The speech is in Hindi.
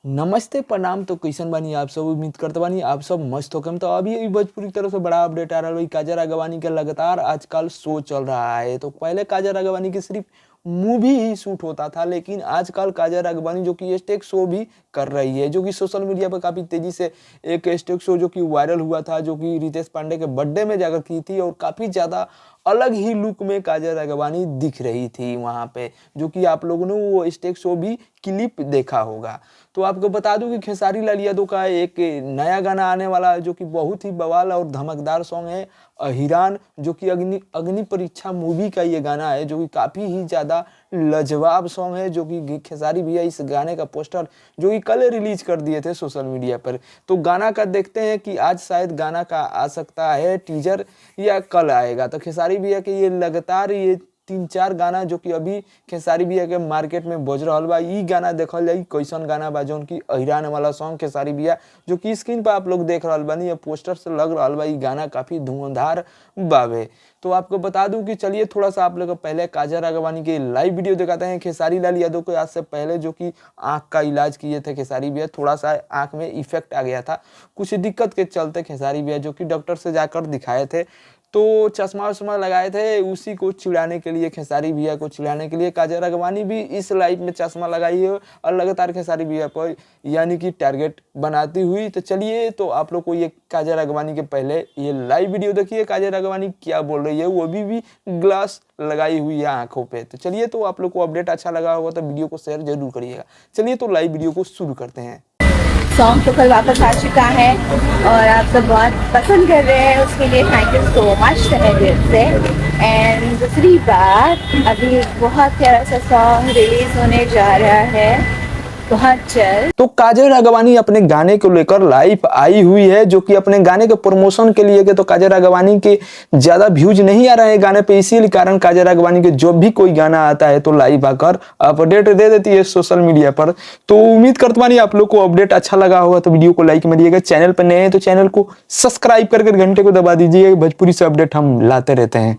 नमस्ते प्रणाम। तो कैसन बानी आप सब? उम्मीद करते बानी आप सब मस्त होकम। तो अभी भोजपुरी की तरफ से बड़ा अपडेट आ रहा है। काजल राघवानी का लगातार आजकल शो चल रहा है। तो पहले काजल राघवानी की सिर्फ मूवी ही शूट होता था, लेकिन आजकल काजल राघवानी जो कि स्टेज शो भी कर रही है, जो कि सोशल मीडिया पर काफ़ी तेज़ी से एक स्टेज शो जो कि वायरल हुआ था, जो कि रितेश पांडे के बर्थडे में जाकर की थी और काफ़ी ज़्यादा अलग ही लुक में काजल राघवानी दिख रही थी वहाँ पे, जो कि आप लोगों ने वो स्टेज शो भी क्लिप देखा होगा। तो आपको बता दूं कि खेसारी लाल यादव का एक नया गाना आने वाला है, जो कि बहुत ही बवाल और धमकदार सॉन्ग है, हिरान, जो कि अग्नि अग्नि परीक्षा मूवी का ये गाना है, जो कि काफ़ी ही ज़्यादा लाजवाब सॉन्ग है। जो कि खेसारी भैया इस गाने का पोस्टर जो कि कल रिलीज कर दिए थे सोशल मीडिया पर। तो गाना का देखते हैं कि आज शायद गाना का आ सकता है टीजर या कल आएगा। तो खेसारी भैया के ये लगातार ये 3-4 गाना जो कि अभी खेसारी भैया के मार्केट में बज रहा बा, ई गाना देखल जाई कैसन गाना बा, जौन की अहिरान वाला सॉन्ग खेसारी भैया जो कि स्क्रीन पर आप लोग देख रहा बानी, ये पोस्टर से लग रहा बा, ई गाना काफी धुआंधार बावे। तो आपको बता दूं कि चलिए थोड़ा सा आप लोग पहले काजल राघवानी के लाइव वीडियो दिखाते हैं। खेसारी लाल यादव को आज से पहले जो कि आंख का इलाज किए थे खेसारी भैया, थोड़ा सा आंख में इफेक्ट आ गया था कुछ दिक्कत के चलते खेसारी भैया जो कि डॉक्टर से जाकर दिखाए थे। तो चश्मा वश्मा लगाए थे, उसी को चिढ़ाने के लिए, खेसारी भैया को चिढ़ाने के लिए काजल राघवानी भी इस लाइव में चश्मा लगाई है और लगातार खेसारी भैया पर यानी कि टारगेट बनाती हुई। तो चलिए तो आप लोग को ये काजल राघवानी के पहले ये लाइव वीडियो देखिए, काजल राघवानी क्या बोल रही है, वो भी ग्लास लगाई हुई है आंखों पे। तो चलिए तो आप लोग को अपडेट अच्छा लगा होगा तो वीडियो को शेयर जरूर करिएगा। चलिए तो लाइव वीडियो को शुरू करते हैं। सॉन्ग तो कल वापस आ चुका है और आप सब बहुत पसंद कर रहे हैं, उसके लिए थैंक यू सो मच तहे दिल से। एंड दूसरी बात, अभी एक बहुत प्यारा सा सॉन्ग रिलीज होने जा रहा है बहुत जल्द। तो काजल राघवानी अपने गाने को लेकर लाइव आई हुई है, जो कि अपने गाने के प्रमोशन के लिए के। तो काजल राघवानी के ज्यादा व्यूज नहीं आ रहे हैं गाने पे, इसी कारण काजल राघवानी के जो भी कोई गाना आता है तो लाइव आकर अपडेट दे देती है सोशल मीडिया पर। तो उम्मीद करता हूं आप लोग को अपडेट अच्छा लगा होगा, तो वीडियो को लाइक मारिएगा। चैनल पर नए हैं तो चैनल को सब्सक्राइब करके घंटे को दबा दीजिए, भोजपुरी से अपडेट हम लाते रहते हैं।